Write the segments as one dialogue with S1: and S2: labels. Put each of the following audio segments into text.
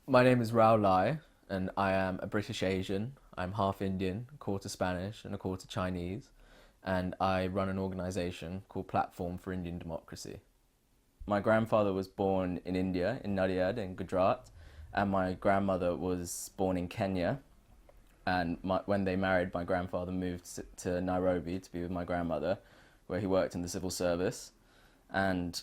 S1: My name is Raul Lai, and I am a British Asian. I'm half Indian, a quarter Spanish, and a quarter Chinese, and I run an organisation called Platform for Indian Democracy. My grandfather was born in India, in Nadiad, in Gujarat, and my grandmother was born in Kenya. And when they married, my grandfather moved to Nairobi to be with my grandmother, where he worked in the civil service. And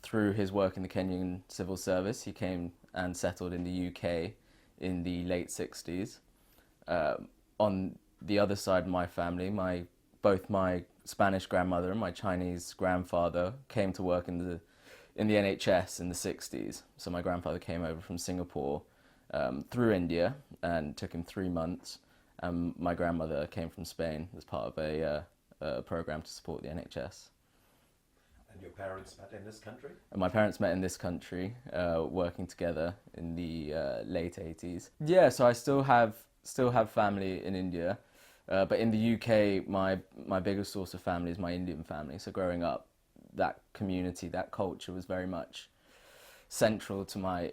S1: through his work in the Kenyan civil service, he came and settled in the UK in the late 60s. On the other side of my family, both my Spanish grandmother and my Chinese grandfather came to work in the NHS in the 60s. So my grandfather came over from Singapore through India, and took him 3 months. My grandmother came from Spain as part of a program to support the NHS.
S2: And your parents met in this country?
S1: And my parents met in this country, working together in the late 80s. Yeah, so I still have family in India, but in the UK, my biggest source of family is my Indian family. So growing up, that community, that culture was very much central to my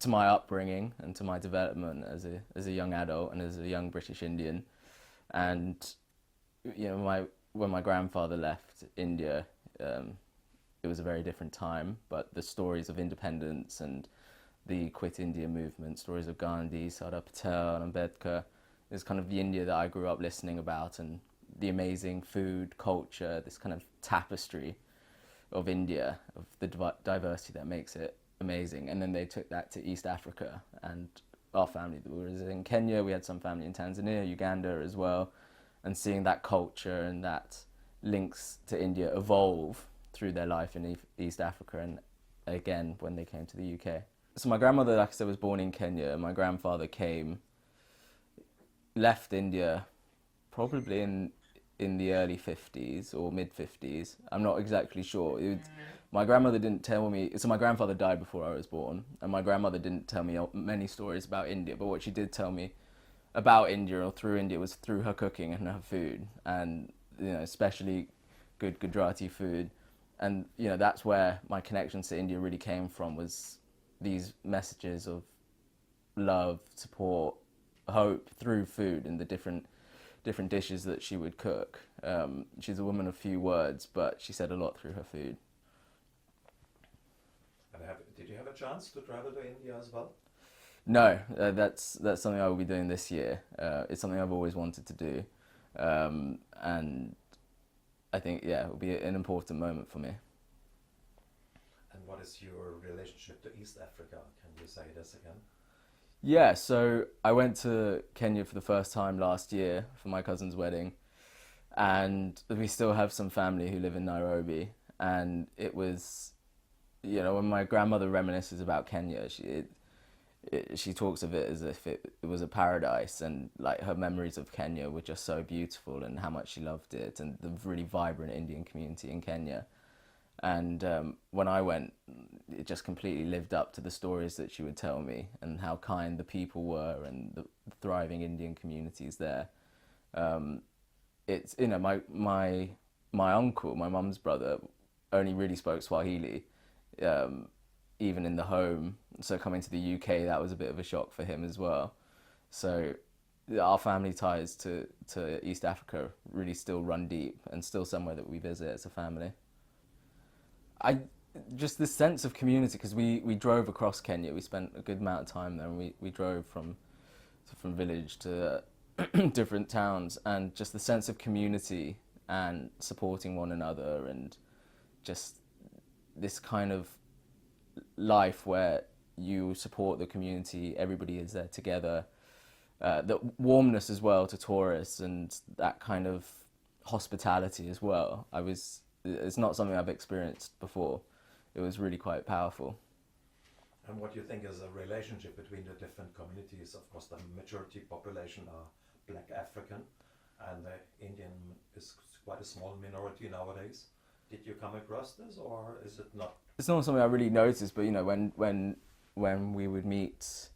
S1: upbringing and to my development as a young adult and as a young British Indian. And when my grandfather left India, it was a very different time. But the stories of independence and the Quit India movement, stories of Gandhi, Sardar Patel, and Ambedkar, is kind of the India that I grew up listening about, and the amazing food, culture, this kind of tapestry of India, of the diversity that makes it amazing. And then they took that to East Africa, and our family was in Kenya. We had some family in Tanzania, Uganda as well, and seeing that culture and that links to India evolve through their life in East Africa, and again when they came to the UK. So my grandmother, like I said, was born in Kenya. My grandfather left India probably in the early 50s or mid 50s. I'm not exactly sure. My grandmother didn't tell me, so my grandfather died before I was born, and my grandmother didn't tell me many stories about India, but what she did tell me about India or through India was through her cooking and her food, and especially good Gujarati food. And that's where my connections to India really came from, was these messages of love, support, hope through food and the different dishes that she would cook. She's a woman of few words, but she said a lot through her food.
S2: And did you have a chance to travel to India as well?
S1: No, that's something I will be doing this year. It's something I've always wanted to do, and I think it will be an important moment for me.
S2: And what is your relationship to East Africa? Can you say this again?
S1: Yeah, so I went to Kenya for the first time last year for my cousin's wedding, and we still have some family who live in Nairobi. And it was, when my grandmother reminisces about Kenya, she talks of it as if it was a paradise, and like her memories of Kenya were just so beautiful, and how much she loved it, and the really vibrant Indian community in Kenya. And when I went, it just completely lived up to the stories that she would tell me, and how kind the people were, and the thriving Indian communities there. It's my uncle, my mum's brother, only really spoke Swahili, even in the home. So coming to the UK, that was a bit of a shock for him as well. So our family ties to East Africa really still run deep, and still somewhere that we visit as a family. Just this sense of community, because we drove across Kenya. We spent a good amount of time there, and we drove from village to different towns, and just the sense of community and supporting one another, and just this kind of life where you support the community, everybody is there together. The warmness as well to tourists, and that kind of hospitality as well. It's not something I've experienced before. It was really quite powerful.
S2: And what do you think is a relationship between the different communities? Of course, the majority population are Black African, and the Indian is quite a small minority nowadays. Did you come across this, or is it not?
S1: It's not something I really noticed, but when we would meet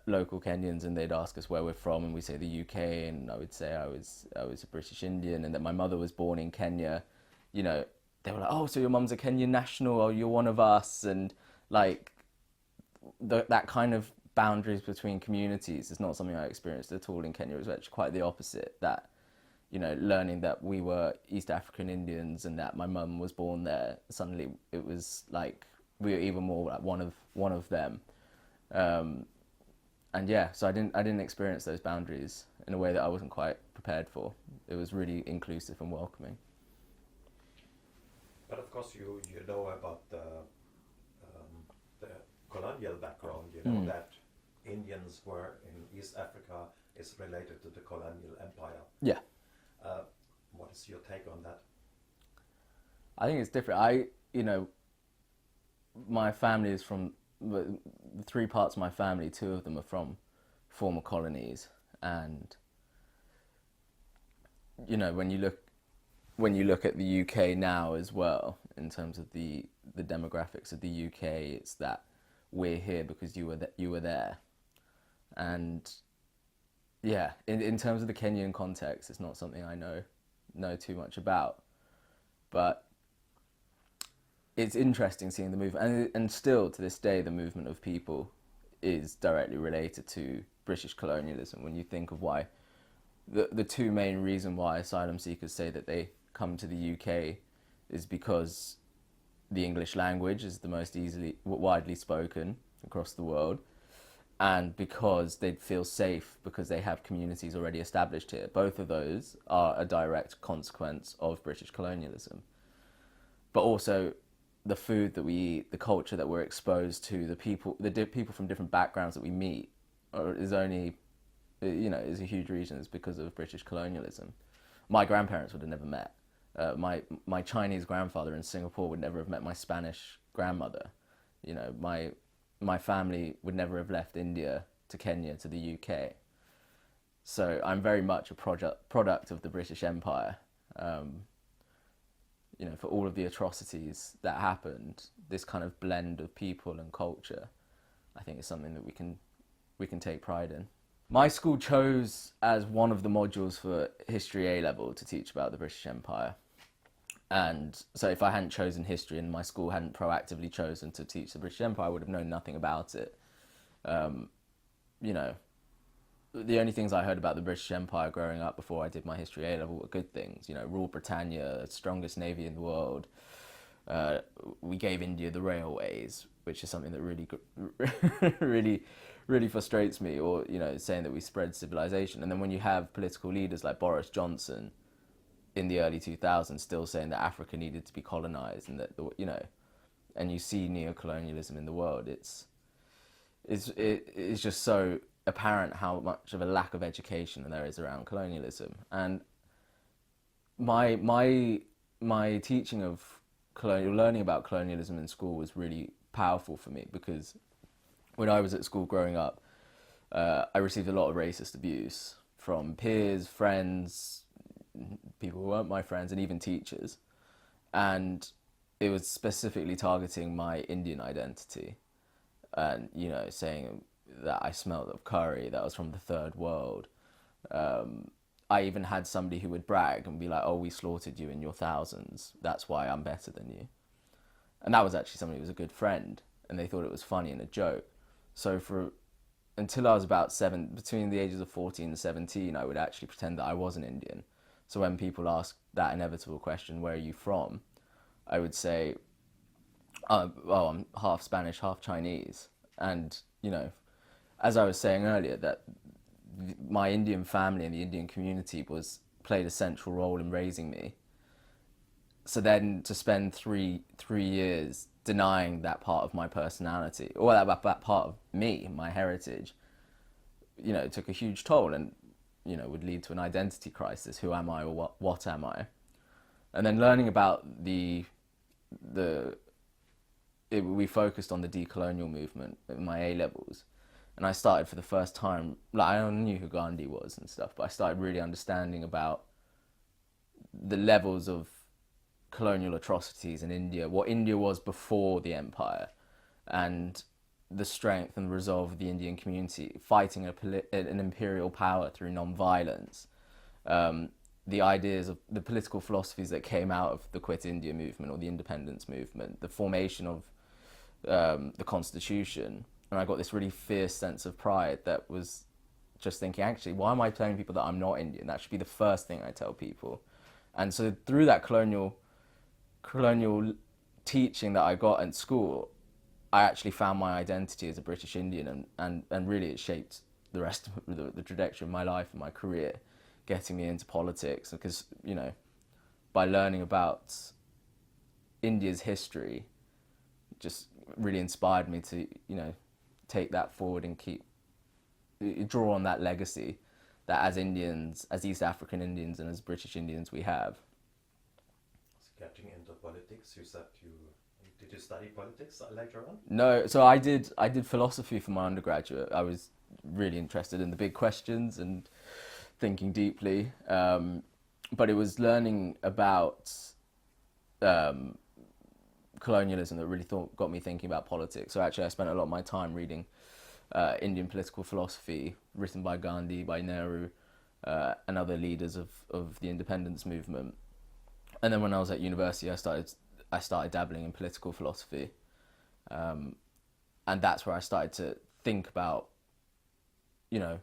S1: local Kenyans, and they'd ask us where we're from, and we say the UK, and I would say I was a British Indian, and that my mother was born in Kenya. They were like, "Oh, so your mum's a Kenyan national, or you're one of us," and like that kind of boundaries between communities is not something I experienced at all in Kenya. It was actually quite the opposite. That, you know, learning that we were East African Indians and that my mum was born there, suddenly it was like we were even more like one of them. And yeah, so I didn't experience those boundaries in a way that I wasn't quite prepared for. It was really inclusive and welcoming.
S2: But of course, you know about the colonial background. You know that Indians were in East Africa is related to the colonial empire.
S1: Yeah.
S2: What is your take on that?
S1: I think it's different. My family is from the three parts of my family. Two of them are from former colonies, and you know, when you look at the UK now as well, in terms of the demographics of the UK, it's that we're here because you were there, and yeah, in terms of the Kenyan context, it's not something I know too much about, but it's interesting seeing the movement, and still to this day, the movement of people is directly related to British colonialism. When you think of why the two main reasons why asylum seekers say that they come to the UK is because the English language is the most widely spoken across the world, and because they'd feel safe because they have communities already established here. Both of those are a direct consequence of British colonialism. But also the food that we eat, the culture that we're exposed to, the people from different backgrounds that we meet is a huge reason. It's because of British colonialism. My grandparents would have never met. My Chinese grandfather in Singapore would never have met my Spanish grandmother. You know, my family would never have left India to Kenya to the UK. So I'm very much a product of the British Empire. You know, for all of the atrocities that happened, this kind of blend of people and culture, I think, is something that we can take pride in. My school chose as one of the modules for History A-level to teach about the British Empire. And so if I hadn't chosen history and my school hadn't proactively chosen to teach the British Empire, I would have known nothing about it. You know, the only things I heard about the British Empire growing up before I did my History A-level were good things. You know, rule Britannia, strongest navy in the world. We gave India the railways, which is something that really frustrates me. Or, you know, saying that we spread civilization. And then when you have political leaders like Boris Johnson in the early 2000s still saying that Africa needed to be colonized, and that, you know, and you see neo-colonialism in the world, it's just so apparent how much of a lack of education there is around colonialism. And my teaching of learning about colonialism in school was really powerful for me, because when I was at school growing up, I received a lot of racist abuse from peers, friends, people who weren't my friends, and even teachers. And it was specifically targeting my Indian identity, and, you know, saying that I smelled of curry, that I was from the third world. I even had somebody who would brag and be like, oh, we slaughtered you in your thousands, that's why I'm better than you. And that was actually somebody who was a good friend, and they thought it was funny and a joke. So until I was about between the ages of 14 and 17, I would actually pretend that I was an Indian. So when people ask that inevitable question, where are you from? I would say, oh, I'm half Spanish, half Chinese. And, you know, as I was saying earlier, that my Indian family and the Indian community played a central role in raising me. So then to spend three years denying that part of my personality, or that part of me, my heritage, you know, took a huge toll, and, you know, would lead to an identity crisis. Who am I, or what am I? And then learning about we focused on the decolonial movement in my A-levels. And I started for the first time, like, I knew who Gandhi was and stuff, but I started really understanding about the levels of colonial atrocities in India, what India was before the empire, and the strength and resolve of the Indian community fighting an imperial power through non-violence. The ideas of the political philosophies that came out of the Quit India movement or the independence movement, the formation of the constitution, And I got this really fierce sense of pride that was just thinking, actually, why am I telling people that I'm not Indian? That should be the first thing I tell people. And so through that colonial teaching that I got at school, I actually found my identity as a British Indian, and really it shaped the rest of the trajectory of my life and my career, getting me into politics. Because, you know, by learning about India's history, just really inspired me to, you know, take that forward and draw on that legacy that as Indians, as East African Indians and as British Indians we have.
S2: Getting into politics, you said did you study politics later on?
S1: No, so I did philosophy for my undergraduate. I was really interested in the big questions and thinking deeply, but it was learning about colonialism that really got me thinking about politics. So actually I spent a lot of my time reading Indian political philosophy written by Gandhi, by Nehru, and other leaders of the independence movement. And then when I was at university, I started dabbling in political philosophy, and that's where I started to think about, you know,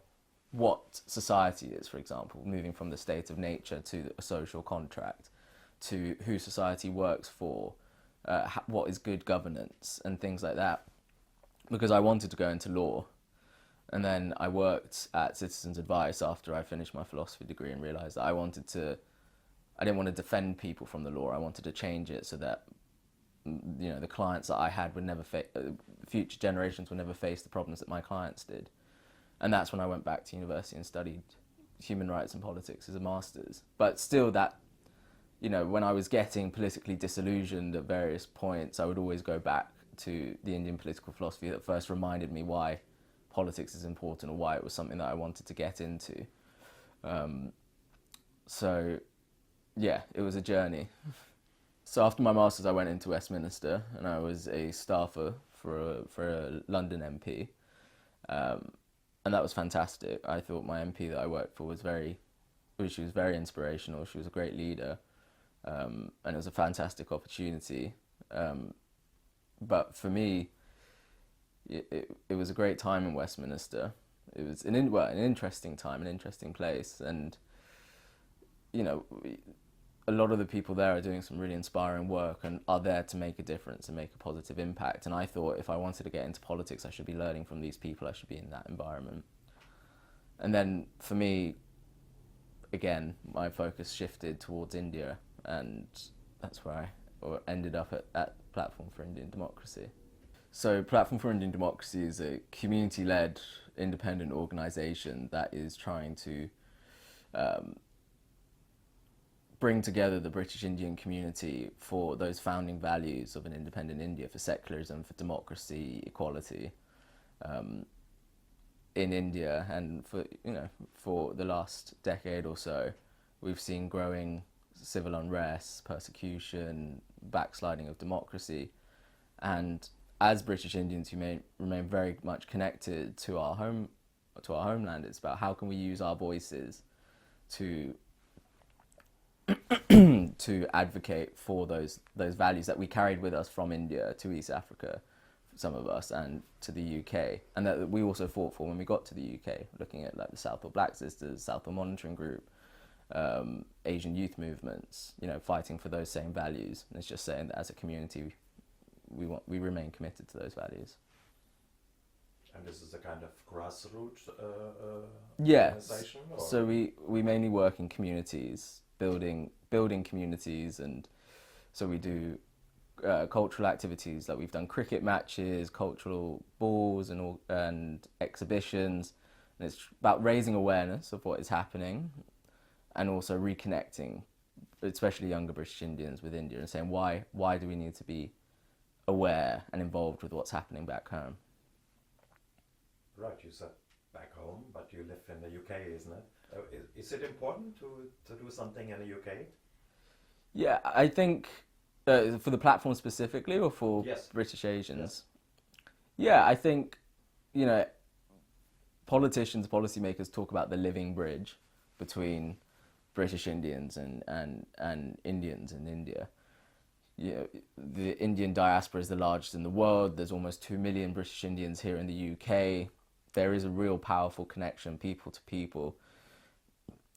S1: what society is, for example, moving from the state of nature to a social contract, to who society works for, what is good governance, and things like that. Because I wanted to go into law, and then I worked at Citizens Advice after I finished my philosophy degree and realised that I didn't want to defend people from the law. I wanted to change it so that, you know, the clients that I had would never future generations would never face the problems that my clients did. And that's when I went back to university and studied human rights and politics as a master's. But still, that, you know, when I was getting politically disillusioned at various points, I would always go back to the Indian political philosophy that first reminded me why politics is important, or why it was something that I wanted to get into. So yeah, it was a journey. So after my master's, I went into Westminster, and I was a staffer for a London MP, and that was fantastic. I thought my MP that I worked for she was very inspirational. She was a great leader, and it was a fantastic opportunity. But for me, it was a great time in Westminster. It was an interesting time, an interesting place, and, you know, a lot of the people there are doing some really inspiring work and are there to make a difference and make a positive impact. And I thought if I wanted to get into politics, I should be learning from these people. I should be in that environment. And then for me, again, my focus shifted towards India, and that's where I ended up at Platform for Indian Democracy. So Platform for Indian Democracy is a community-led independent organisation that is trying to bring together the British Indian community for those founding values of an independent India, for secularism, for democracy, equality in India. And for the last decade or so, we've seen growing civil unrest, persecution, backsliding of democracy. And as British Indians, who remain very much connected to our homeland, it's about how can we use our voices to to advocate for those values that we carried with us from India to East Africa, some of us, and to the UK, and that we also fought for when we got to the UK, looking at like the Southall Black Sisters, Southall Monitoring Group, Asian youth movements, fighting for those same values. And it's just saying that as a community, we remain committed to those values.
S2: And this is a kind of grassroots
S1: organization?
S2: Or?
S1: So we mainly work in communities, building communities, and so we do cultural activities, like we've done cricket matches, cultural balls, and exhibitions, and it's about raising awareness of what is happening, and also reconnecting, especially younger British Indians, with India, and saying why do we need to be aware and involved with what's happening back home.
S2: Right, you said back home, but you live in the UK, isn't it? Is it important to do something in the UK?
S1: Yeah, I think for the platform specifically, or for British Asians?
S2: Yes.
S1: Yeah, I think, politicians, policymakers talk about the living bridge between British Indians and Indians in India. you know, the Indian diaspora is the largest in the world. There's almost 2 million British Indians here in the UK. There is a real powerful connection, people to people.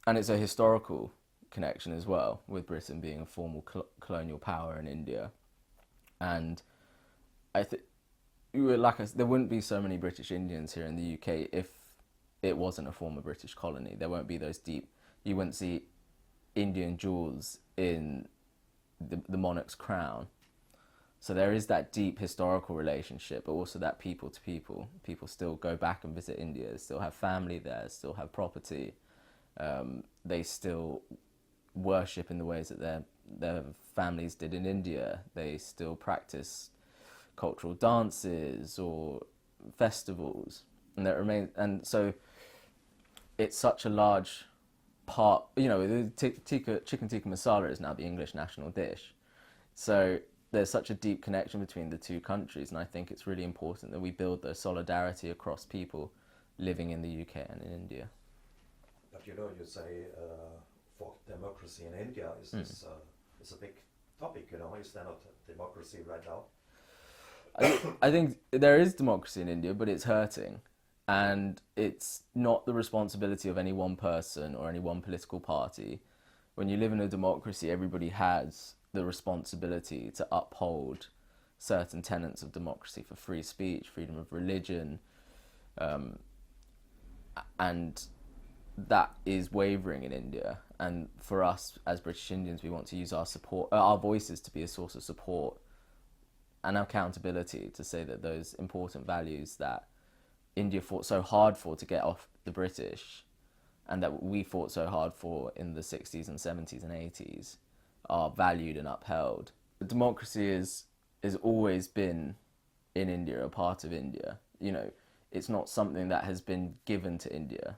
S1: And it's a historical connection as well, with Britain being a formal colonial power in India. And I think, like I said, there wouldn't be so many British Indians here in the UK if it wasn't a former British colony. There won't be those deep, you wouldn't see Indian jewels in the monarch's crown. So there is that deep historical relationship, but also that people to people. People still go back and visit India, still have family there, still have property. They still worship in the ways that their families did in India. They still practice cultural dances or festivals, and that remains. And so it's such a large part. You know, the chicken tikka masala is now the English national dish. So there's such a deep connection between the two countries, and I think it's really important that we build the solidarity across people living in the UK and in India.
S2: But you know, you say for democracy in India is a big topic. You know, is there not democracy right now?
S1: I think there is democracy in India, but it's hurting. And it's not the responsibility of any one person or any one political party. When you live in a democracy, everybody has the responsibility to uphold certain tenets of democracy for free speech, freedom of religion, and that is wavering in India. And for us as British Indians, we want to use our voices to be a source of support and accountability to say that those important values that India fought so hard for to get off the British, and that we fought so hard for in the 60s and 70s and 80s, are valued and upheld. Democracy is always been in India, a part of India. You know, it's not something that has been given to India.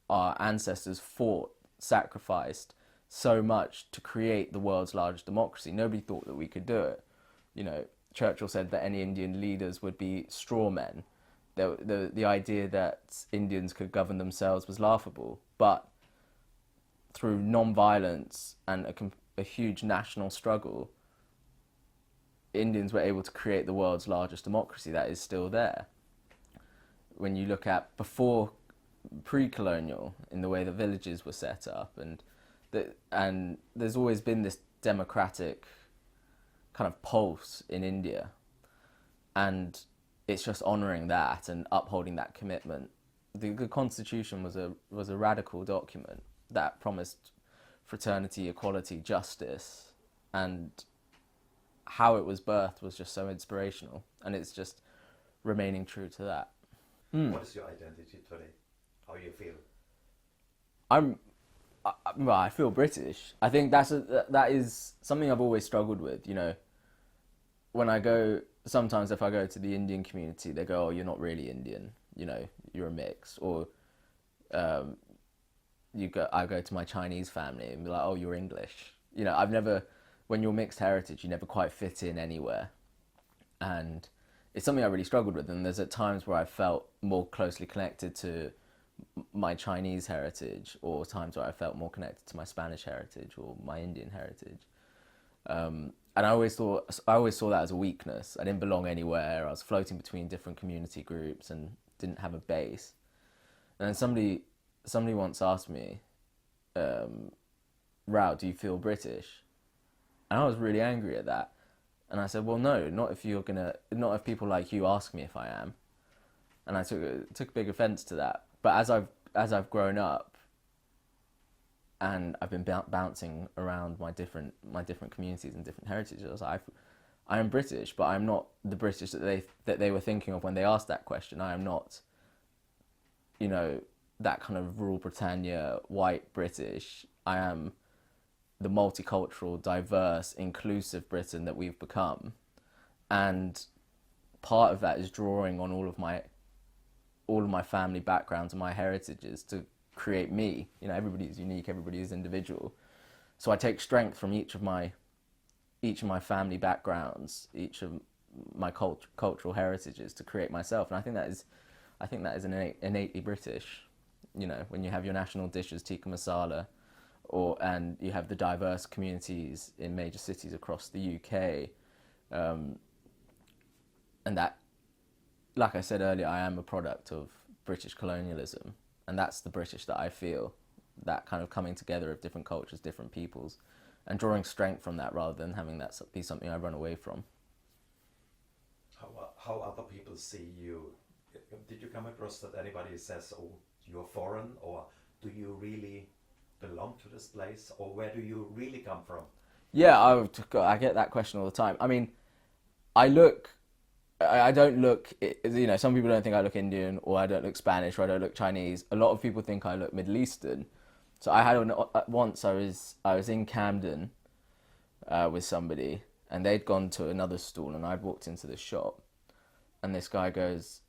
S1: Our ancestors fought, sacrificed so much to create the world's largest democracy. Nobody thought that we could do it. You know, Churchill said that any Indian leaders would be straw men. The idea that Indians could govern themselves was laughable. But through non-violence and a huge national struggle, Indians were able to create the world's largest democracy that is still there. When you look at pre-colonial, in the way the villages were set up, and there's always been this democratic kind of pulse in India, and it's just honouring that and upholding that commitment. The Constitution was a radical document that promised fraternity, equality, justice, and how it was birthed was just so inspirational, and it's just remaining true to that.
S2: What is your identity today? How you feel?
S1: I feel British. I think that is something I've always struggled with. You know, when I go, sometimes if I go to the Indian community, they go, "Oh, you're not really Indian. You know, you're a mix." Or I go to my Chinese family and be like, "Oh, you're English." You know, when you're mixed heritage, you never quite fit in anywhere, and it's something I really struggled with. And there's at times where I felt more closely connected to my Chinese heritage, or times where I felt more connected to my Spanish heritage or my Indian heritage. And I always saw that as a weakness. I didn't belong anywhere. I was floating between different community groups and didn't have a base. And then somebody once asked me, "Raul, do you feel British?" And I was really angry at that. And I said, "Well, no, not if people like you ask me if I am." And I took big offence to that. But as I've grown up, and I've been bouncing around my different communities and different heritages, I am British, but I'm not the British that they were thinking of when they asked that question. I am not, you know, that kind of rural Britannia white British. I am the multicultural, diverse, inclusive Britain that we've become, and part of that is drawing on all of my family backgrounds and my heritages to create me. You know, everybody is unique, everybody is individual. So I take strength from each of my family backgrounds, each of my cultural heritages to create myself. And I think that is innately British. You know, when you have your national dishes, tikka masala, and you have the diverse communities in major cities across the UK, and that, like I said earlier, I am a product of British colonialism, and that's the British that I feel, that kind of coming together of different cultures, different peoples, and drawing strength from that rather than having that be something I run away from.
S2: How other people see you? Did you come across that anybody says, oh, you're foreign, or do you really belong to this place, or where do you really come from?
S1: Yeah, I get that question all the time. I mean, I don't look, you know, some people don't think I look Indian, or I don't look Spanish, or I don't look Chinese. A lot of people think I look Middle Eastern. So I had once I was in Camden with somebody, and they'd gone to another stall, and I'd walked into the shop, and this guy goes,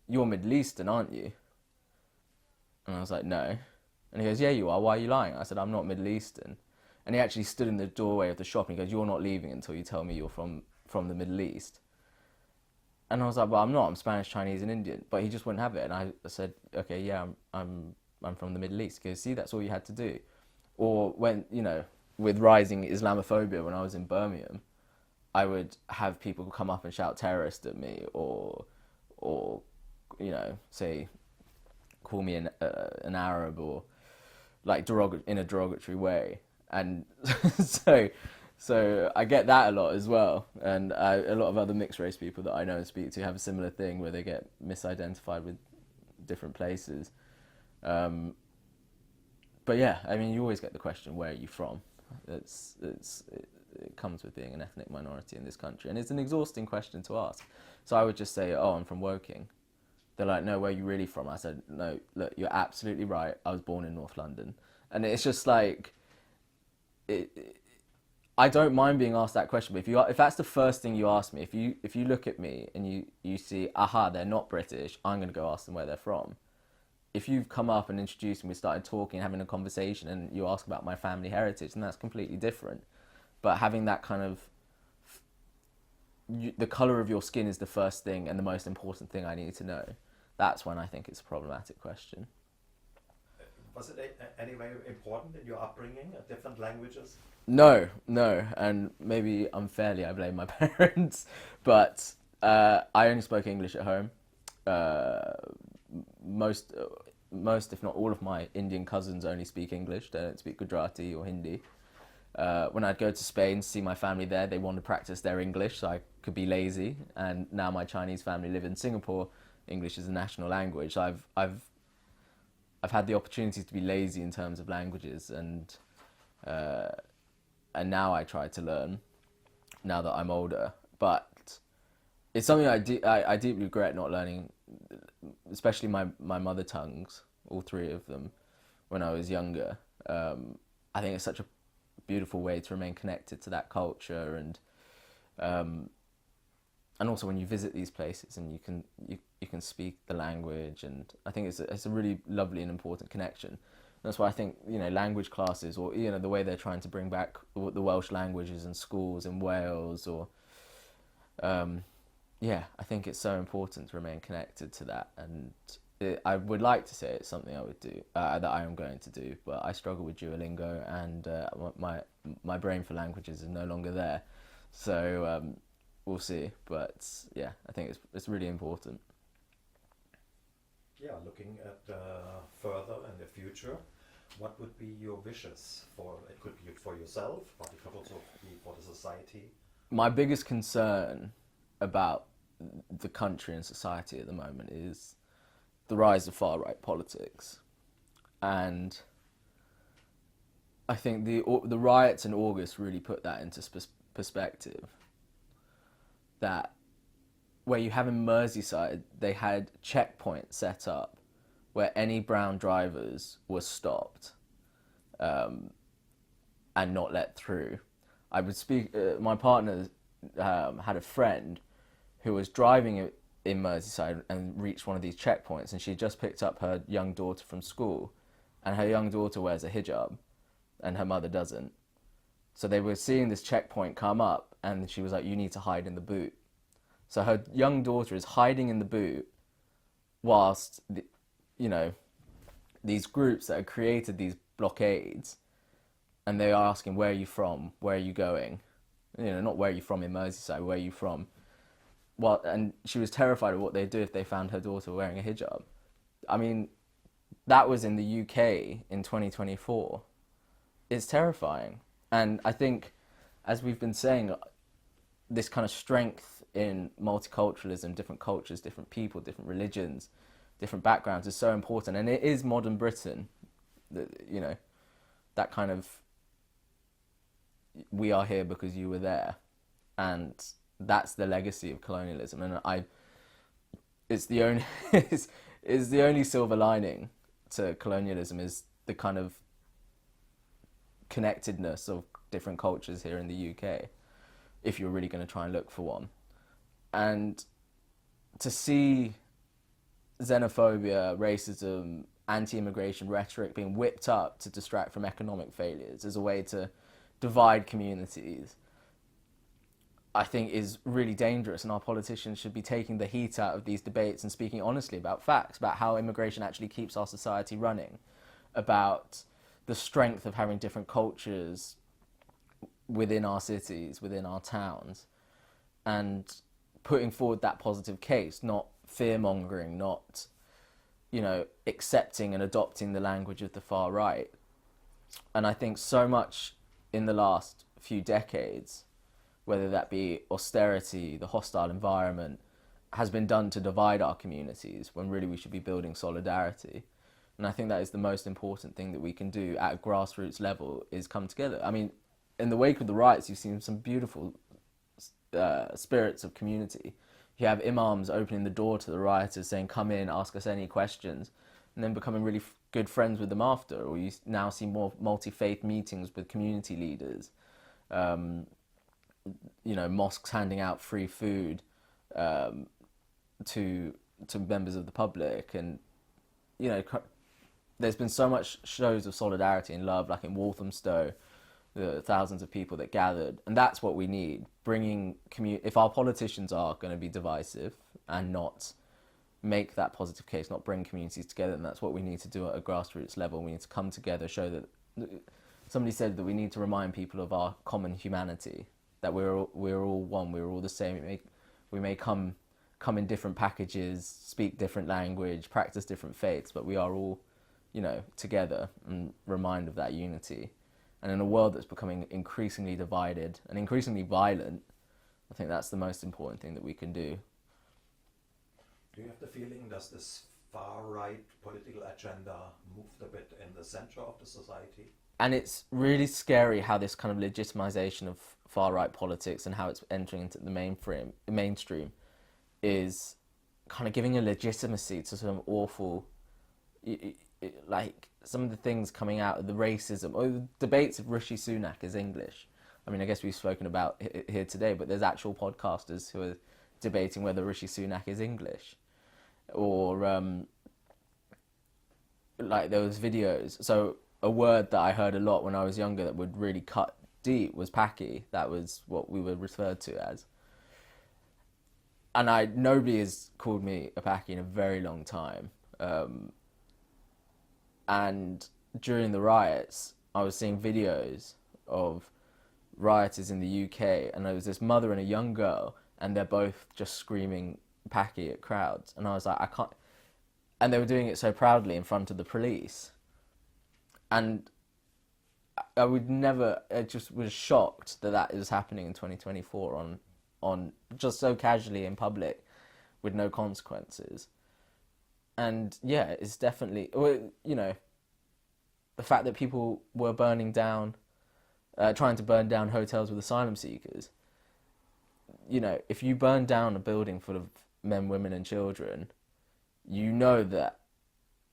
S1: "You're Middle Eastern, aren't you?" And I was like, "No." And he goes, "Yeah, you are. Why are you lying?" I said, "I'm not Middle Eastern." And he actually stood in the doorway of the shop, and he goes, "You're not leaving until you tell me you're from the Middle East." And I was like, "Well, I'm not. I'm Spanish, Chinese, and Indian." But he just wouldn't have it. And I said, "Okay, yeah, I'm from the Middle East." He goes, "See, that's all you had to do." Or when, you know, with rising Islamophobia when I was in Birmingham, I would have people come up and shout terrorist at me, or you know, say, call me an Arab, or like in a derogatory way. And so I get that a lot as well. And a lot of other mixed race people that I know and speak to have a similar thing where they get misidentified with different places. But yeah, I mean, you always get the question, where are you from? It comes with being an ethnic minority in this country, and it's an exhausting question to ask. So I would just say, "Oh, I'm from Woking." They're like, "No, where are you really from?" I said, "No, look, you're absolutely right. I was born in North London." And it's just like, I don't mind being asked that question, but if that's the first thing you ask me, if you look at me and you see, aha, they're not British, I'm going to go ask them where they're from. If you've come up and introduced me, we started talking, having a conversation, and you ask about my family heritage, then that's completely different. But having that kind of, the colour of your skin is the first thing and the most important thing I need to know. That's when I think it's a problematic question.
S2: Was it anyway important in your upbringing, different languages?
S1: No, and maybe unfairly I blame my parents, but I only spoke English at home. Most, if not all of my Indian cousins only speak English. They don't speak Gujarati or Hindi. When I'd go to Spain to see my family there, they wanted to practice their English, so I could be lazy. And now my Chinese family live in Singapore. English is a national language. So I've had the opportunity to be lazy in terms of languages, and now I try to learn now that I'm older. But it's something I deeply regret not learning, especially my mother tongues, all three of them, when I was younger. I think it's such a beautiful way to remain connected to that culture, and also when you visit these places and you can speak the language, and I think it's a really lovely and important connection. That's why I think, you know, language classes, or, you know, the way they're trying to bring back the Welsh languages in schools in Wales, or yeah, I think it's so important to remain connected to that. And I would like to say it's something I would do, that I am going to do, but I struggle with Duolingo, and my brain for languages is no longer there. So we'll see. But yeah, I think it's really important.
S2: Yeah, looking at further in the future, what would be your wishes for? It could be for yourself, but it could also be for the society.
S1: My biggest concern about the country and society at the moment is the rise of far-right politics. And I think the riots in August really put that into perspective. That where you have in Merseyside, they had checkpoints set up where any brown drivers were stopped and not let through. I would speak. My partner had a friend who was driving in Merseyside and reached one of these checkpoints, and she just picked up her young daughter from school, and her young daughter wears a hijab, and her mother doesn't. So they were seeing this checkpoint come up, and she was like, "You need to hide in the boot." So her young daughter is hiding in the boot, whilst you know, these groups that have created these blockades and they are asking, where are you from? Where are you going? Not where are you from in Merseyside, where are you from? Well, and she was terrified of what they'd do if they found her daughter wearing a hijab. I mean, that was in the UK in 2024. It's terrifying. And I think, as we've been saying, this kind of strength in multiculturalism, different cultures, different people, different religions, different backgrounds is so important. And it is modern Britain, that kind of, we are here because you were there. And that's the legacy of colonialism. And it's the only, it's the only silver lining to colonialism, is the kind of connectedness of different cultures here in the UK, if you're really going to try and look for one. And to see xenophobia, racism, anti-immigration rhetoric being whipped up to distract from economic failures as a way to divide communities, I think is really dangerous, and our politicians should be taking the heat out of these debates and speaking honestly about facts, about how immigration actually keeps our society running, about the strength of having different cultures within our cities, within our towns, and putting forward that positive case, not fear-mongering, not, accepting and adopting the language of the far right. And I think so much in the last few decades, whether that be austerity, the hostile environment, has been done to divide our communities, when really we should be building solidarity. And I think that is the most important thing that we can do at a grassroots level, is come together. I mean, in the wake of the riots, you've seen some beautiful spirits of community. You have imams opening the door to the rioters, saying, come in, ask us any questions, and then becoming really good friends with them after. Or you now see more multi-faith meetings with community leaders, mosques handing out free food to members of the public. And there's been so much shows of solidarity and love, like in Walthamstow, the thousands of people that gathered. And that's what we need, if our politicians are going to be divisive and not make that positive case, not bring communities together, and that's what we need to do at a grassroots level. We need to come together, show that, somebody said that we need to remind people of our common humanity, that we're all one, we're all the same. We may come in different packages, speak different language, practice different faiths, but we are all, together, and remind of that unity. And in a world that's becoming increasingly divided and increasingly violent, I think that's the most important thing that we can do.
S2: Do you have the feeling, does this far-right political agenda move a bit in the center of the society?
S1: And it's really scary how this kind of legitimization of far-right politics and how it's entering into the mainstream is kind of giving a legitimacy to some awful, like some of the things coming out of the racism, or the debates of Rishi Sunak is English. I mean, I guess we've spoken about it here today, but there's actual podcasters who are debating whether Rishi Sunak is English. Or like there was videos. So a word that I heard a lot when I was younger that would really cut deep was Paki. That was what we were referred to as. And nobody has called me a Paki in a very long time. And during the riots, I was seeing videos of rioters in the UK, and there was this mother and a young girl, and they're both just screaming Paki at crowds. And I was like, I can't... And they were doing it so proudly in front of the police. And I would never... I just was shocked that is happening in 2024 on just so casually in public with no consequences. And yeah, it's definitely, the fact that people were burning down, trying to burn down hotels with asylum seekers. If you burn down a building full of men, women and children, that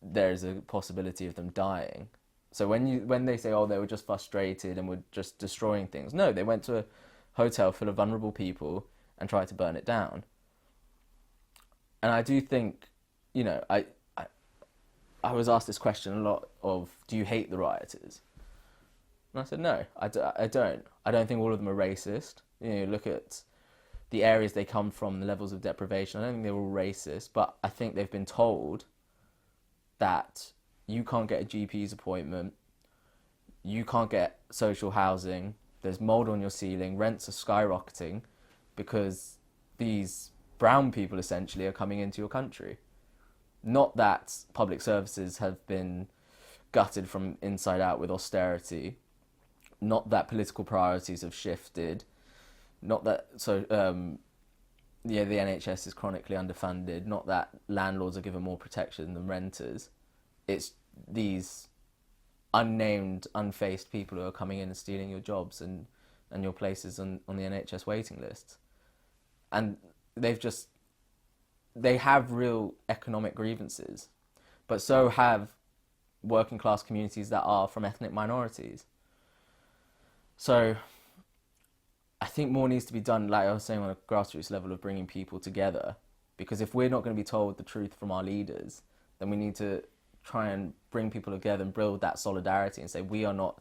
S1: there's a possibility of them dying. So when they say, they were just frustrated and were just destroying things, no, they went to a hotel full of vulnerable people and tried to burn it down. And I do think, I was asked this question a lot of, do you hate the rioters? And I said, no, I don't. I don't think all of them are racist. Look at the areas they come from, the levels of deprivation. I don't think they're all racist, but I think they've been told that you can't get a GP's appointment, you can't get social housing, there's mold on your ceiling, rents are skyrocketing because these brown people essentially are coming into your country. Not that public services have been gutted from inside out with austerity, not that political priorities have shifted, not that the NHS is chronically underfunded, not that landlords are given more protection than renters. It's these unnamed, unfaced people who are coming in and stealing your jobs and your places on the NHS waiting list. And they have real economic grievances, but so have working class communities that are from ethnic minorities. So I think more needs to be done, like I was saying, on a grassroots level of bringing people together. Because if we're not going to be told the truth from our leaders, then we need to try and bring people together and build that solidarity and say we are not,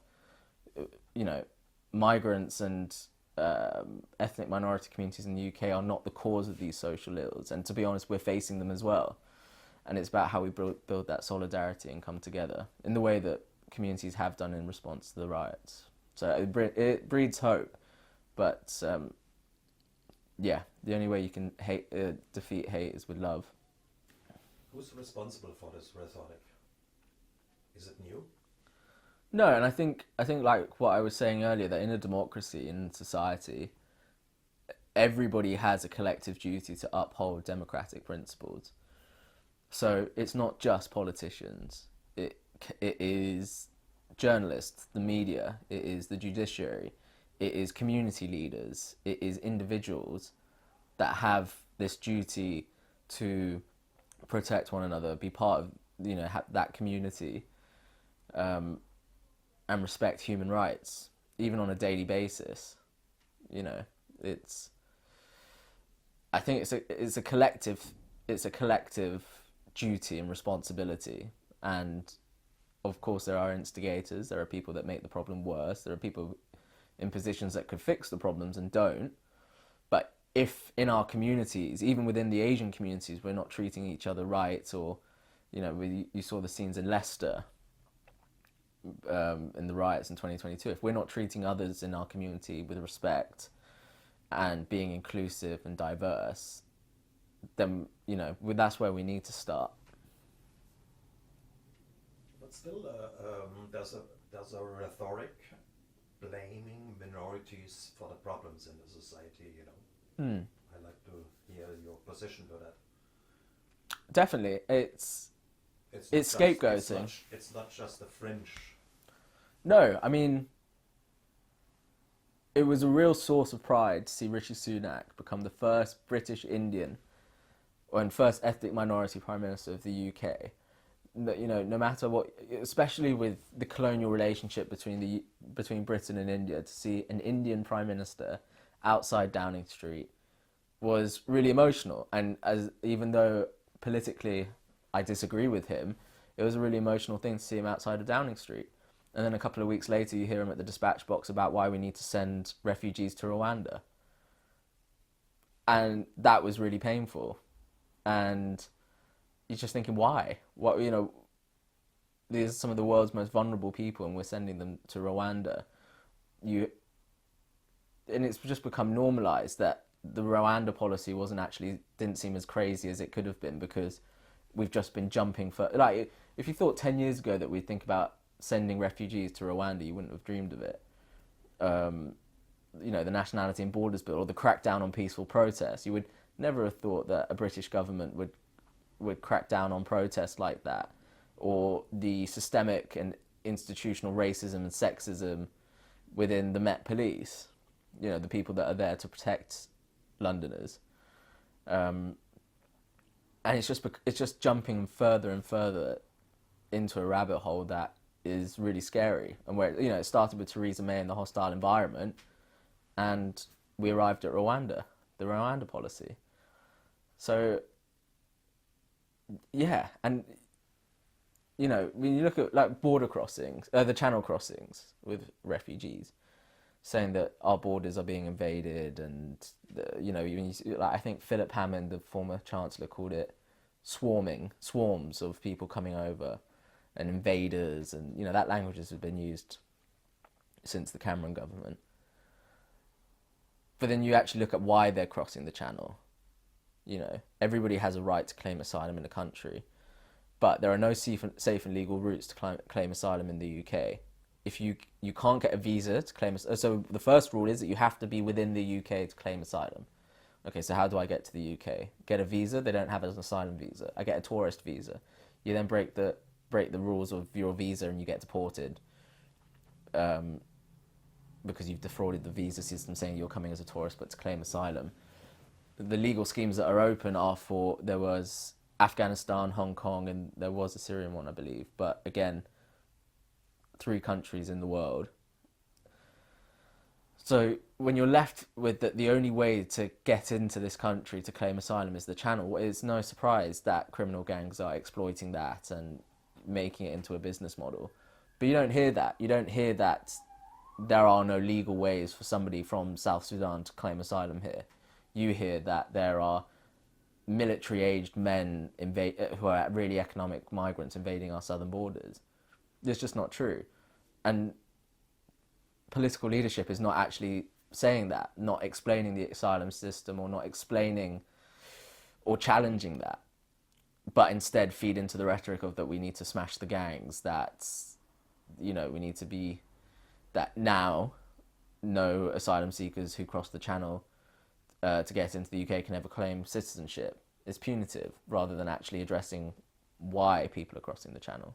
S1: migrants and ethnic minority communities in the UK are not the cause of these social ills. And to be honest, we're facing them as well. And it's about how we build that solidarity and come together in the way that communities have done in response to the riots. So it breeds hope. But the only way you can defeat hate is with love.
S2: Who's responsible for this rhetoric? Is it new?
S1: No, and I think like what I was saying earlier, that in a democracy, in society, everybody has a collective duty to uphold democratic principles. So it's not just politicians. It is journalists, the media, it is the judiciary, it is community leaders, it is individuals that have this duty to protect one another, be part of that community, and respect human rights, even on a daily basis. I think it's a collective duty and responsibility. And of course there are instigators, there are people that make the problem worse, there are people in positions that could fix the problems and don't. But if in our communities, even within the Asian communities, we're not treating each other right, or you saw the scenes in Leicester in the riots in 2022, if we're not treating others in our community with respect and being inclusive and diverse, then that's where we need to start.
S2: But still, there's a rhetoric blaming minorities for the problems in the society. I'd like to hear your position to that.
S1: Definitely, it's scapegoating.
S2: It's not just a fringe.
S1: No, I mean, it was a real source of pride to see Rishi Sunak become the first British Indian and first ethnic minority Prime Minister of the UK. No matter what, especially with the colonial relationship between Britain and India, to see an Indian Prime Minister outside Downing Street was really emotional. And even though politically I disagree with him, it was a really emotional thing to see him outside of Downing Street. And then a couple of weeks later, you hear him at the dispatch box about why we need to send refugees to Rwanda. And that was really painful. And you're just thinking, why? These are some of the world's most vulnerable people, and we're sending them to Rwanda. And it's just become normalised that the Rwanda policy didn't seem as crazy as it could have been, because we've just been jumping for, like, if you thought 10 years ago that we'd think about sending refugees to Rwanda, you wouldn't have dreamed of it. The Nationality and Borders Bill, or the crackdown on peaceful protests, you would never have thought that a British government would crack down on protests like that, or the systemic and institutional racism and sexism within the Met Police, the people that are there to protect Londoners. And it's just jumping further and further into a rabbit hole that is really scary. And where it started with Theresa May and the hostile environment, and we arrived at Rwanda, the Rwanda policy. So yeah, and when you look at like border crossings, the channel crossings with refugees, saying that our borders are being invaded, and I think Philip Hammond, the former Chancellor, called it swarms of people coming over, and invaders, and that language has been used since the Cameron government. But then you actually look at why they're crossing the channel. You know, everybody has a right to claim asylum in the country, but there are no safe and legal routes to claim asylum in the UK. If you can't get a visa to claim, so the first rule is that you have to be within the UK to claim asylum. Okay, so how do I get to the UK? Get a visa. They don't have an asylum visa. I get a tourist visa. You then break the rules of your visa and you get deported, because you've defrauded the visa system, saying you're coming as a tourist but to claim asylum. The legal schemes that are open are for, there was Afghanistan, Hong Kong, and there was a Syrian one, I believe. But again, 3 countries in the world. So when you're left with the only way to get into this country to claim asylum is the channel, it's no surprise that criminal gangs are exploiting that and making it into a business model. But you don't hear that. You don't hear that there are no legal ways for somebody from South Sudan to claim asylum here. You hear that there are military-aged men who are really economic migrants invading our southern borders. It's just not true. And political leadership is not actually saying that, not explaining the asylum system, or not explaining or challenging that, but instead feed into the rhetoric of that we need to smash the gangs, that, you know, we need to be, that now no asylum seekers who cross the channel to get into the UK can ever claim citizenship. It's punitive rather than actually addressing why people are crossing the channel.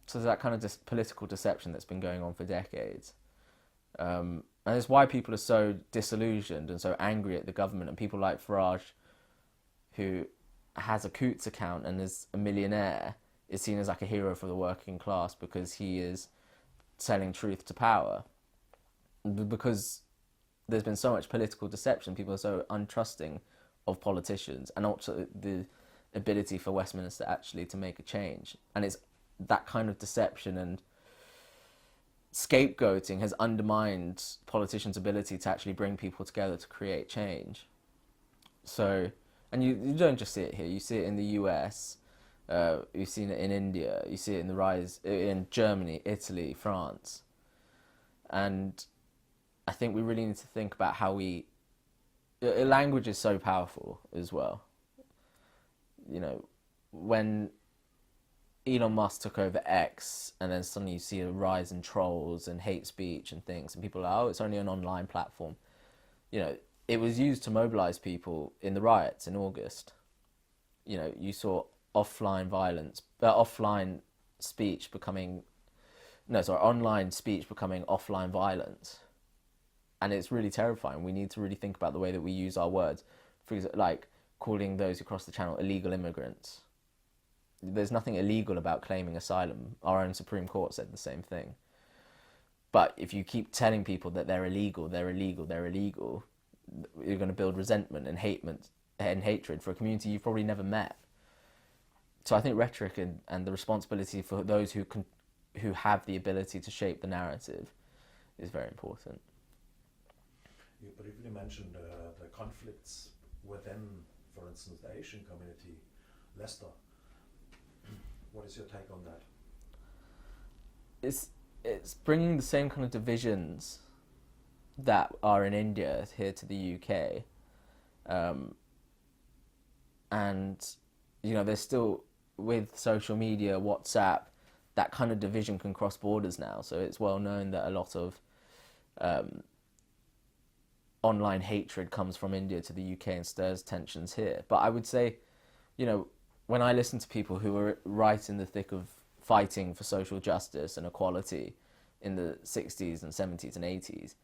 S1: So there's that kind of political deception that's been going on for decades. And it's why people are so disillusioned and so angry at the government. And people like Farage, who has a Coots account and is a millionaire, is seen as like a hero for the working class because he is selling truth to power. Because there's been so much political deception, people are so untrusting of politicians, and also the ability for Westminster actually to make a change. And it's that kind of deception and scapegoating has undermined politicians' ability to actually bring people together to create change. So, and you don't just see it here, you see it in the US, you've seen it in India, you see it in the rise in Germany, Italy, France. And I think we really need to think about how language is so powerful as well. You know, when Elon Musk took over X, and then suddenly you see a rise in trolls and hate speech and things, and people are like, oh, it's only an online platform. You know, it was used to mobilize people in the riots in August. You know, you saw online speech becoming offline violence. And it's really terrifying. We need to really think about the way that we use our words. For example, like calling those who cross the channel illegal immigrants. There's nothing illegal about claiming asylum. Our own Supreme Court said the same thing. But if you keep telling people that they're illegal, you're going to build resentment and hatred for a community you've probably never met. So I think rhetoric and the responsibility for those who have the ability to shape the narrative is very important.
S2: You briefly mentioned the conflicts within, for instance, the Asian community. Leicester, what is your take on that?
S1: It's bringing the same kind of divisions that are in India here to the UK, and you know, there's still, with social media, WhatsApp, that kind of division can cross borders now. So it's well known that a lot of online hatred comes from India to the UK and stirs tensions here. But I would say, you know, when I listen to people who were right in the thick of fighting for social justice and equality in the 60s and 70s and 80s,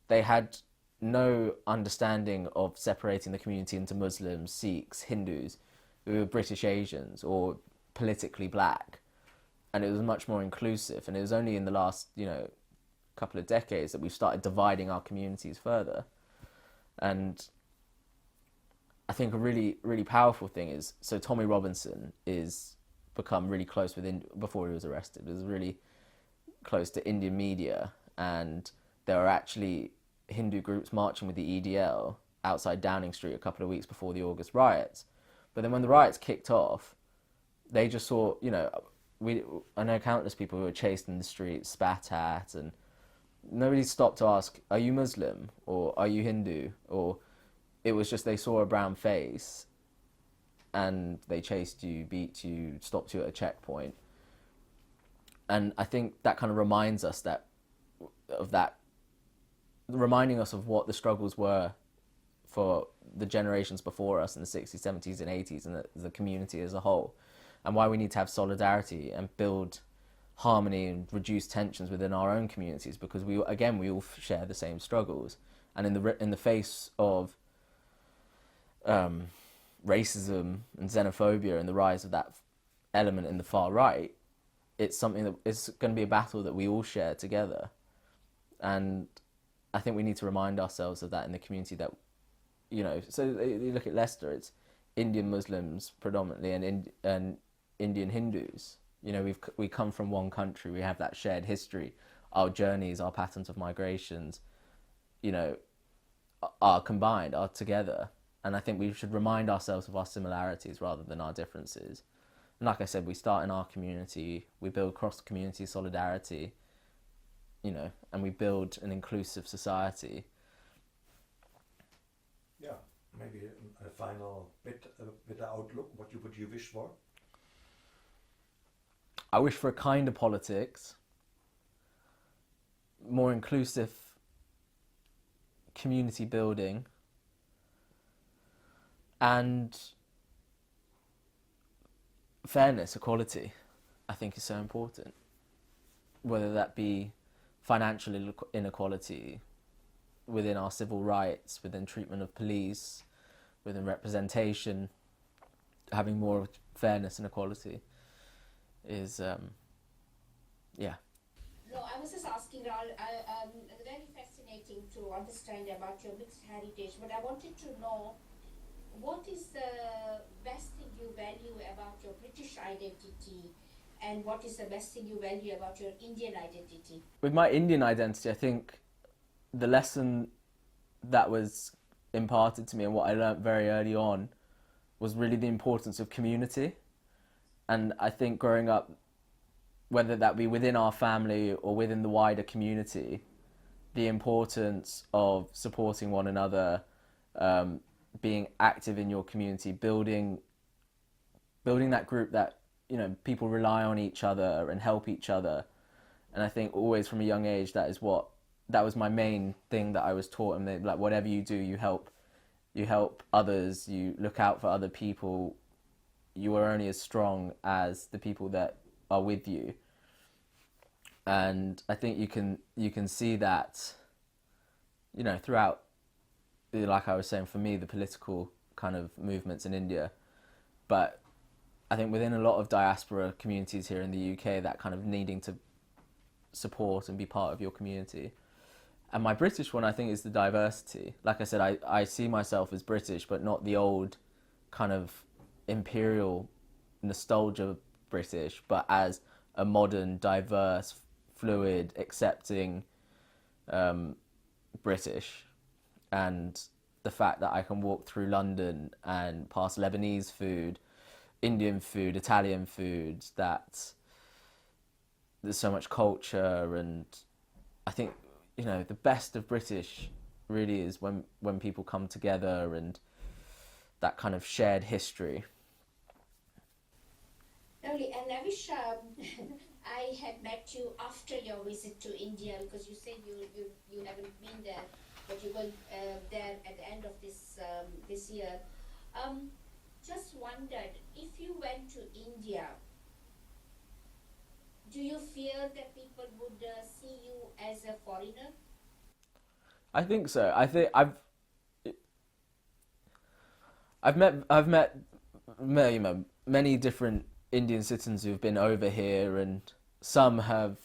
S1: they had no understanding of separating the community into Muslims, Sikhs, Hindus, who were British Asians or politically black. And it was much more inclusive. And it was only in the last, you know, couple of decades that we've started dividing our communities further. And I think a really, really powerful thing is, so Tommy Robinson is become really close with, before he was arrested, was really close to Indian media, and there are actually Hindu groups marching with the EDL outside Downing Street a couple of weeks before the August riots. But then when the riots kicked off, they just saw, you know, I know countless people who were chased in the streets, spat at, and Nobody stopped to ask, are you Muslim or are you Hindu? Or it was just they saw a brown face and they chased you, beat you, stopped you at a checkpoint. And I think that kind of reminds us reminding us of what the struggles were for the generations before us in the 60s, 70s and 80s and the community as a whole, and why we need to have solidarity and build harmony and reduce tensions within our own communities, because we all share the same struggles. And in the face of racism and xenophobia and the rise of that element in the far right, it's something that it's going to be a battle that we all share together. And I think we need to remind ourselves of that in the community, that, you know, so you look at Leicester, it's Indian Muslims predominantly and Indian Hindus. You know, we come from one country, we have that shared history, our journeys, our patterns of migrations, you know, are combined, are together. And I think we should remind ourselves of our similarities rather than our differences. And like I said, we start in our community, we build cross-community solidarity, you know, and we build an inclusive society.
S2: Yeah, maybe a final bit of outlook. What would you wish for?
S1: I wish for a kinder politics, more inclusive community building, and fairness, equality, I think is so important. Whether that be financial inequality, within our civil rights, within treatment of police, within representation, having more fairness and equality is, yeah.
S3: No, I was just asking, Raul, very fascinating to understand about your mixed heritage, but I wanted to know, what is the best thing you value about your British identity, and what is the best thing you value about your Indian identity?
S1: With my Indian identity, I think the lesson that was imparted to me and what I learnt very early on was really the importance of community. And I think growing up, whether that be within our family or within the wider community, the importance of supporting one another, being active in your community, building that group that, you know, people rely on each other and help each other. And I think always from a young age, that was my main thing that I was taught. And they, like, whatever you do, you help others, you look out for other people. You are only as strong as the people that are with you. And I think you can see that, you know, throughout, like I was saying, for me, the political kind of movements in India, but I think within a lot of diaspora communities here in the UK, that kind of needing to support and be part of your community. And my British one, I think, is the diversity. Like I said, I see myself as British, but not the old kind of imperial nostalgia British, but as a modern, diverse, fluid, accepting British. And the fact that I can walk through London and pass Lebanese food, Indian food, Italian food, that there's so much culture. And I think, you know, the best of British really is when people come together and that kind of shared history.
S3: Lovely, and I wish I had met you after your visit to India, because you said you haven't been there, but you're going there at the end of this year. Just wondered, if you went to India, do you fear that people would see you as a foreigner?
S1: I think so. I think I've met you know, many different Indian citizens who've been over here, and some have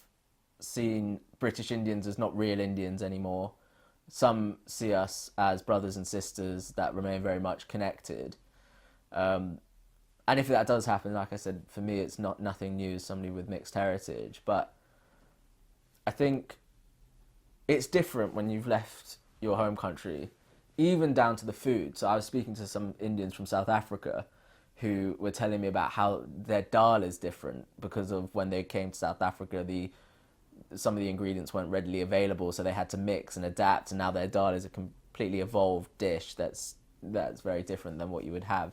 S1: seen British Indians as not real Indians anymore. Some see us as brothers and sisters that remain very much connected. And if that does happen, like I said, for me, it's nothing new as somebody with mixed heritage. But I think it's different when you've left your home country, even down to the food. So I was speaking to some Indians from South Africa who were telling me about how their dal is different because of when they came to South Africa, some of the ingredients weren't readily available, so they had to mix and adapt, and now their dal is a completely evolved dish that's very different than what you would have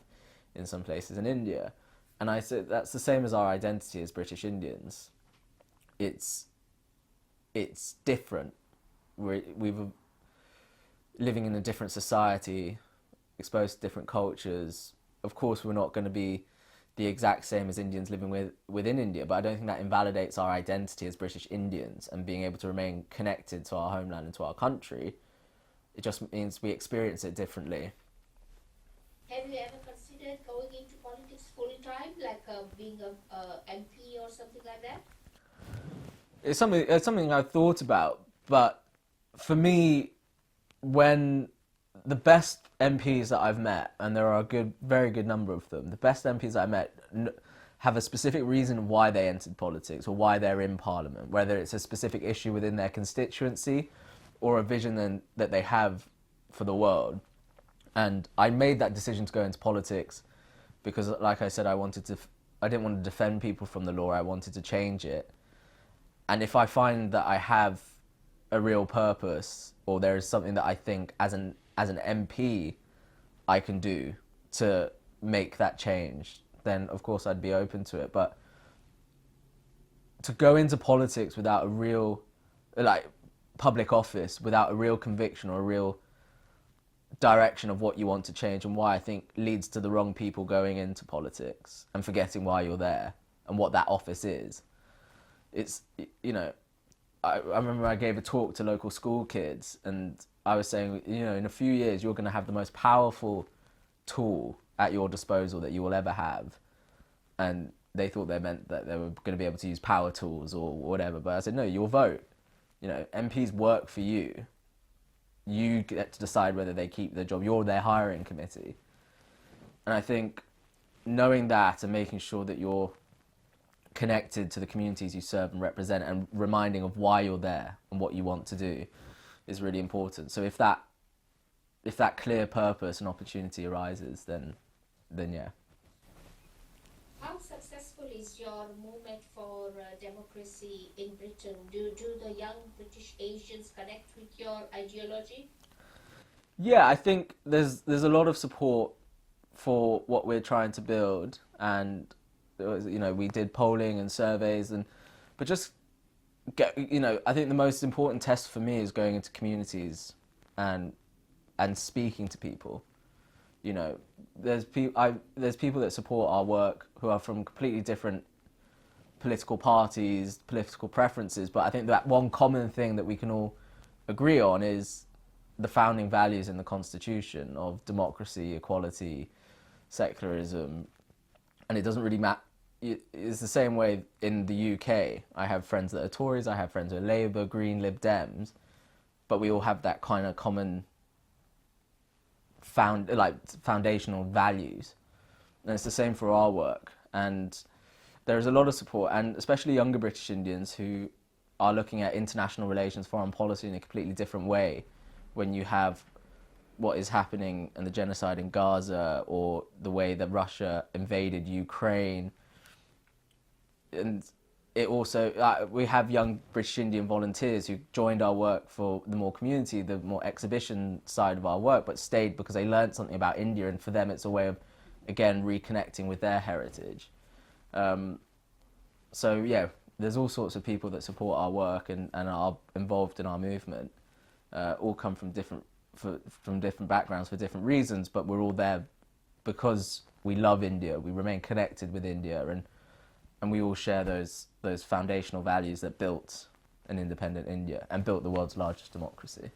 S1: in some places in India. And I said that's the same as our identity as British Indians. It's different. We've living in a different society, exposed to different cultures. Of course, we're not going to be the exact same as Indians living within India, but I don't think that invalidates our identity as British Indians and being able to remain connected to our homeland and to our country. It just means we experience it differently.
S3: Have you ever considered going into politics full time, like being a MP or something like that?
S1: It's something I've thought about, but for me, when the best MPs that I've met, and there are a very good number of them, the best MPs that I met have a specific reason why they entered politics or why they're in Parliament, whether it's a specific issue within their constituency or a vision that they have for the world. And I made that decision to go into politics because, like I said, I didn't want to defend people from the law, I wanted to change it. And if I find that I have a real purpose, or there is something that I think as an MP I can do to make that change, then of course I'd be open to it. But to go into politics without a real, like, public office, without a real conviction or a real direction of what you want to change and why, I think leads to the wrong people going into politics and forgetting why you're there and what that office is. It's, you know, I remember I gave a talk to local school kids and I was saying, you know, in a few years you're going to have the most powerful tool at your disposal that you will ever have. And they thought they meant that they were going to be able to use power tools or whatever. But I said, no, your vote. You know, MPs work for you. You get to decide whether they keep their job. You're their hiring committee. And I think knowing that and making sure that you're connected to the communities you serve and represent and reminding of why you're there and what you want to do is really important. So if that clear purpose and opportunity arises, then yeah.
S3: How successful is your movement for democracy in Britain? Do the young British Asians connect with your ideology?
S1: Yeah, I think there's a lot of support for what we're trying to build, and you know, we did polling and surveys, but just I think the most important test for me is going into communities and speaking to people. You know, there's people that support our work who are from completely different political parties, political preferences, but I think that one common thing that we can all agree on is the founding values in the Constitution of democracy, equality, secularism, and it doesn't really matter. It's the same way in the UK. I have friends that are Tories, I have friends who are Labour, Green, Lib Dems, but we all have that kind of common foundational values. And it's the same for our work. And there's a lot of support, and especially younger British Indians who are looking at international relations, foreign policy in a completely different way when you have what is happening in the genocide in Gaza or the way that Russia invaded Ukraine. And it also, we have young British Indian volunteers who joined our work for the more community, the more exhibition side of our work, but stayed because they learned something about India, and for them it's a way of, again, reconnecting with their heritage. So yeah, there's all sorts of people that support our work and are involved in our movement. All come from different backgrounds for different reasons, but we're all there because we love India. We remain connected with India, and we all share those foundational values that built an independent India and built the world's largest democracy.